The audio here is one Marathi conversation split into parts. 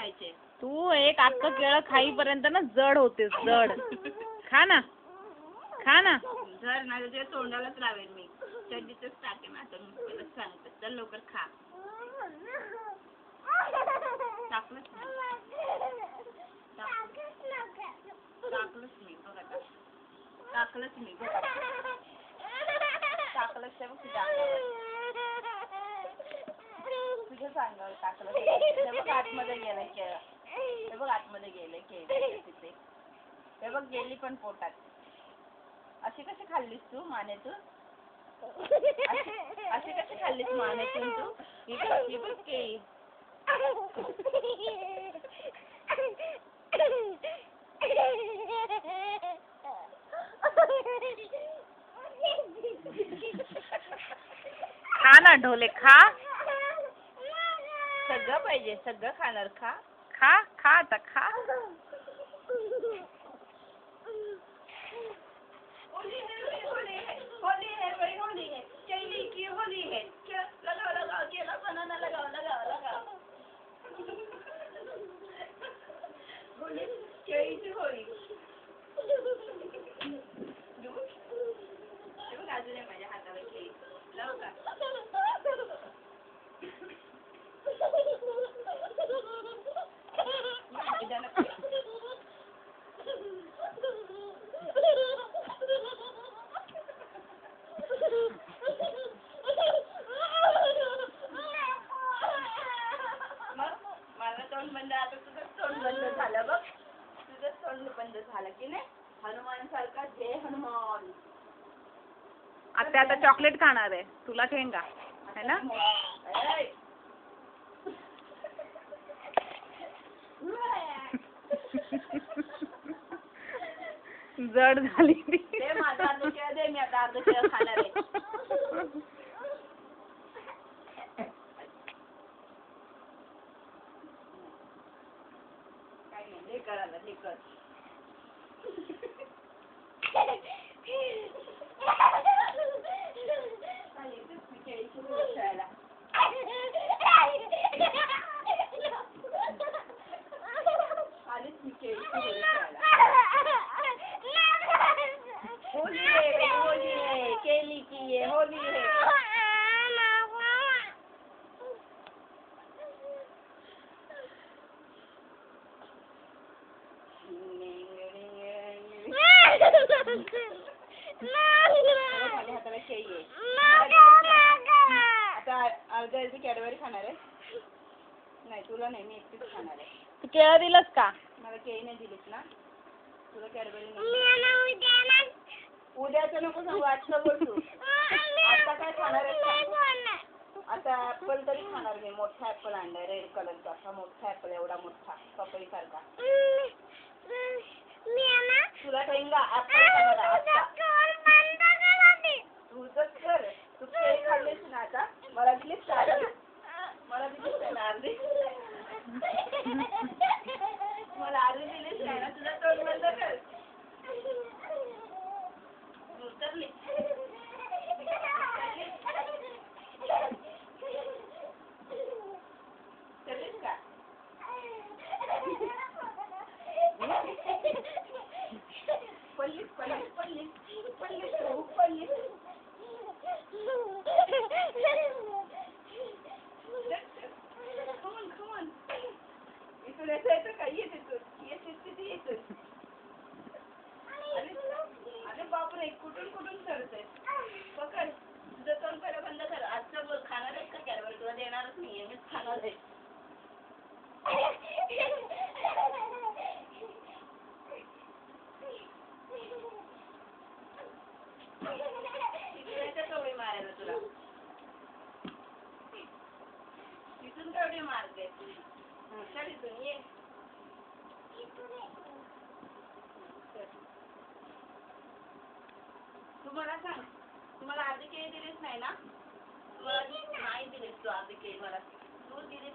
खायचे. तू एक अख्खं केळं खाईपर्यंत ना जड होतेस, जड. खा ना, खा ना. जर ना तुझ्या तोंडालाच लावेल मी. चड्डीतच टाकेन आता मी तुला सांगते. चल लवकर खा. टाकलंच मी. टाकलंच मी बघ आता. टाकलंच मी बघ. टाकलंच ते बघ तुझ्या अंगावर. तुझ्याच अंगावर टाकलं. हे बघ आतमध्ये गेलंय केळं. हे बघ आतमध्ये गेलंय केळं तिथे. हे बघ गेली पण पोटात. अशी कशी खाल्लीस तू मानेतून? अशी कशी खाल्लीस मानेतून तू? ही बघ केळी. खा ना ढोले, खा. सगळं पाहिजे, सगळं खाणार. खा खा, खा आता खा. होली है भाई, होली है. केली की होली है. लगाओ लगाओ केला बनाना लगाओ लगाओ लगाओ. होली केळीची होळी. अजून माझ्या हातावर केळी लावू का? मला तोंड बंद, आता तुझं तोंड बंद झालं बघ. तुझं तोंड बंद झालं की नाही? हनुमान सारखा जय हनुमान. आता चॉकलेट खाणार आहे, तुला ठेंगा है ना? जड झाली ती. दे माझा अर्ध केळं दे, मी आता अर्ध केळं खाणार आहे. काय नाही, ले कर आला, ले कर. केळीची होळी खेळायला. आलीच मी केळीची होळी खेळायला. होली है, केली की ये होली है. माझ्या हाताला केळी आहे. आता अर्धी कॅडबरी खाणार आहे. नाही तुला नाही, मी एकटीच खाणार आहे. तू केळं दिलंस का? मला केळी नाही दिलीस ना, तुला कॅडबरी नाही. उद्याचं नको सांगू, आजचं बोल तू. आता काय खाणार आहे? आता ऍपल तरी खाणार मी. मोठा ऍपल आणलाय रेड कलरचा, असा मोठा ऍपल, एवढा मोठा पपई सारखा. तुला ठेंगा ऍपल खाणार. तुझंच कर. तू केळी खाल्लीस ना आता, मला दिलीस का? मला दिलीस काय ना अर्धी? मला अर्धी दिलीस काय ना? तुझं तोंड बंद कर. उतरली करलीस का? पडलीस पडलीस पडलीस पडलीस पडलीस. Come on. इथून येतं का? ये तिथून. येतेस किती येतेस? अरे बापरे, कुठून कुठून करते? पकड. तुझं तोंड पहिलं बंद कर. आजचं खाणार आहेस का कॅडबरी? तुला देणारच नाहीये, मीच खाणार आहे. कवडी मारायला तुला. तिथून कवडी मारते. चल इथून ये. तुम्हाला सांग, तुम्हाला अर्धी केळी दिलीच नाही ना? तुम्हाला नाही दिलीस तू अर्धी केळी मला. तू दिलीस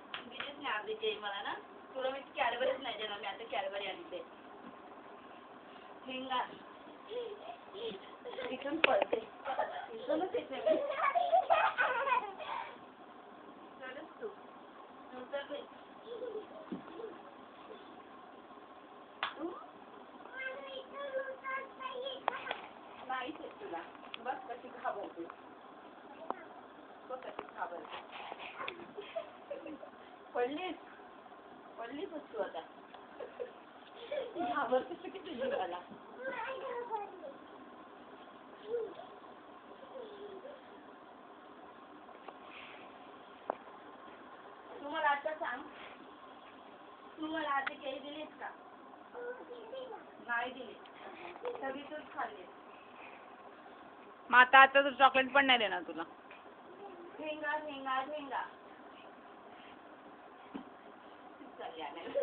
नाही अर्धी केळी मला ना? तुला मी कॅडबरीच नाही देणार. मी आता कॅडबरी आणते. ठेंगा इथून पळते. इथूनच येते. चलच तू. पडलीच तू आता. घाबरतेस किती जीवाला. तू मला आता सांग, तू मला आधी केळी दिलीस का? नाही दिली. तरी तूच खाल्ली. मग आता तर चॉकलेट पण नाही देणार तुला. झेंगा झेंगा झेंगा. चालली आणायला.